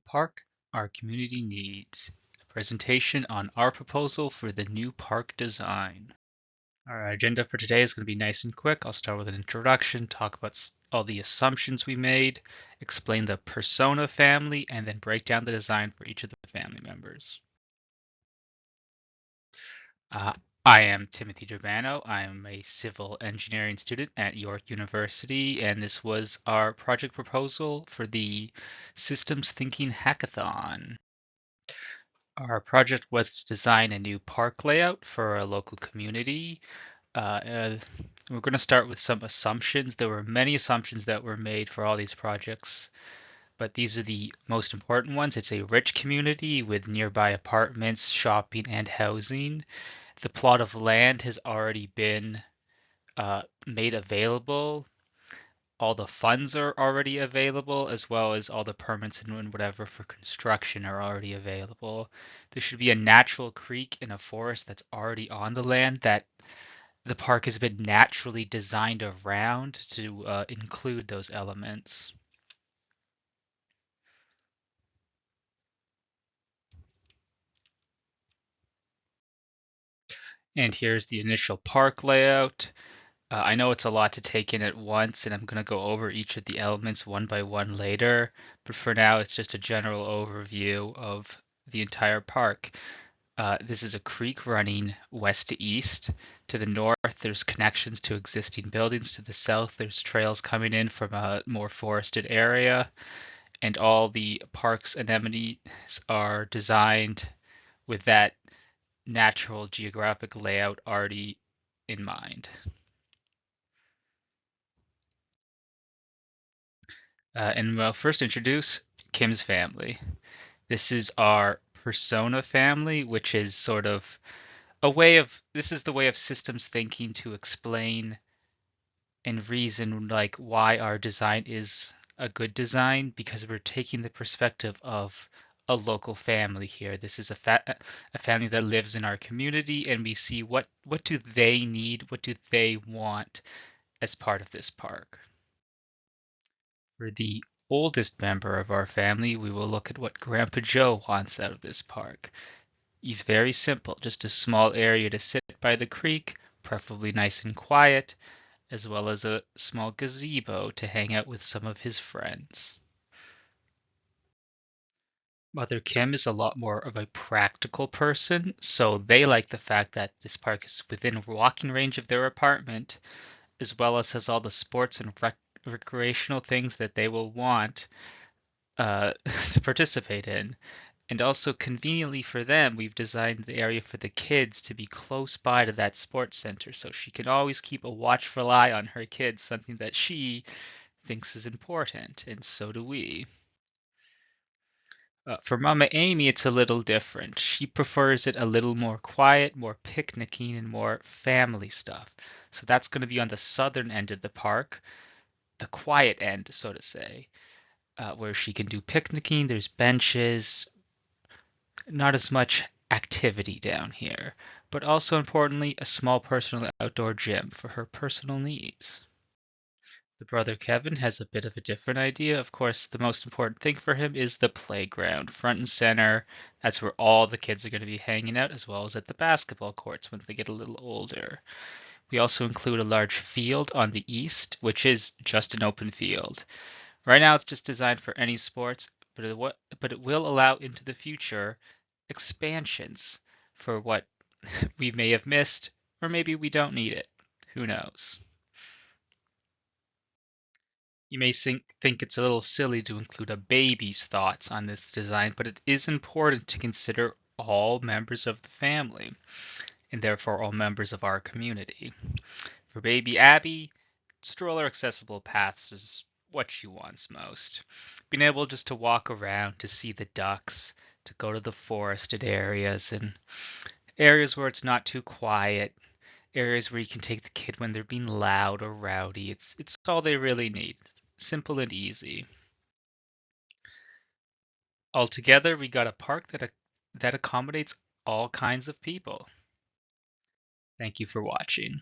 Park Our Community Needs. A presentation on our proposal for the new park design. Our agenda for today is going to be nice and quick. I'll start with an introduction, talk about all the assumptions we made, explain the persona family, and then break down the design for each of the family members. Uh, I am Timothy Germano. I'm a civil engineering student at York University, and this was our project proposal for the Systems Thinking Hackathon. Our project was to design a new park layout for a local community. We're going to start with some assumptions. There were many assumptions that were made for all these projects, but these are the most important ones. It's a rich community with nearby apartments, shopping, and housing. The plot of land has already been made available. All the funds are already available, as well as all the permits and whatever for construction are already available. There should be a natural creek in a forest that's already on the land that the park has been naturally designed around to include those elements. And here's the initial park layout. I know it's a lot to take in at once, and I'm going to go over each of the elements one by one later, but for now it's just a general overview of the entire park. This is a creek running west to east. To the north, there's connections to existing buildings. To the south, there's trails coming in from a more forested area, and all the park's amenities are designed with that natural geographic layout already in mind. And I'll first introduce Kim's family. This is our persona family, which is sort of this is the way of systems thinking to explain and reason like why our design is a good design, because we're taking the perspective of a local family here. This is a family that lives in our community, and we see what do they need, what do they want as part of this park. For the oldest member of our family, we will look at what Grandpa Joe wants out of this park. He's very simple, just a small area to sit by the creek, preferably nice and quiet, as well as a small gazebo to hang out with some of his friends. Mother Kim is a lot more of a practical person, so they like the fact that this park is within walking range of their apartment, as well as has all the sports and recreational things that they will want to participate in. And also conveniently for them, we've designed the area for the kids to be close by to that sports center, so she can always keep a watchful eye on her kids, something that she thinks is important, and so do we. For Mama Amy, it's a little different. She prefers it a little more quiet, more picnicking, and more family stuff. So that's going to be on the southern end of the park, the quiet end, so to say, where she can do picnicking. There's benches, not as much activity down here, but also importantly, a small personal outdoor gym for her personal needs. The brother Kevin has a bit of a different idea. Of course, the most important thing for him is the playground, front and center. That's where all the kids are going to be hanging out, as well as at the basketball courts when they get a little older. We also include a large field on the east, which is just an open field. Right now, it's just designed for any sports, but it will allow into the future expansions for what we may have missed, or maybe we don't need it. Who knows? You may think it's a little silly to include a baby's thoughts on this design, but it is important to consider all members of the family, and therefore all members of our community. For baby Abby, stroller accessible paths is what she wants most. Being able just to walk around, to see the ducks, to go to the forested areas, and areas where it's not too quiet, areas where you can take the kid when they're being loud or rowdy. It's all they really need. Simple and easy. Altogether, we got a park that accommodates all kinds of people. Thank you for watching.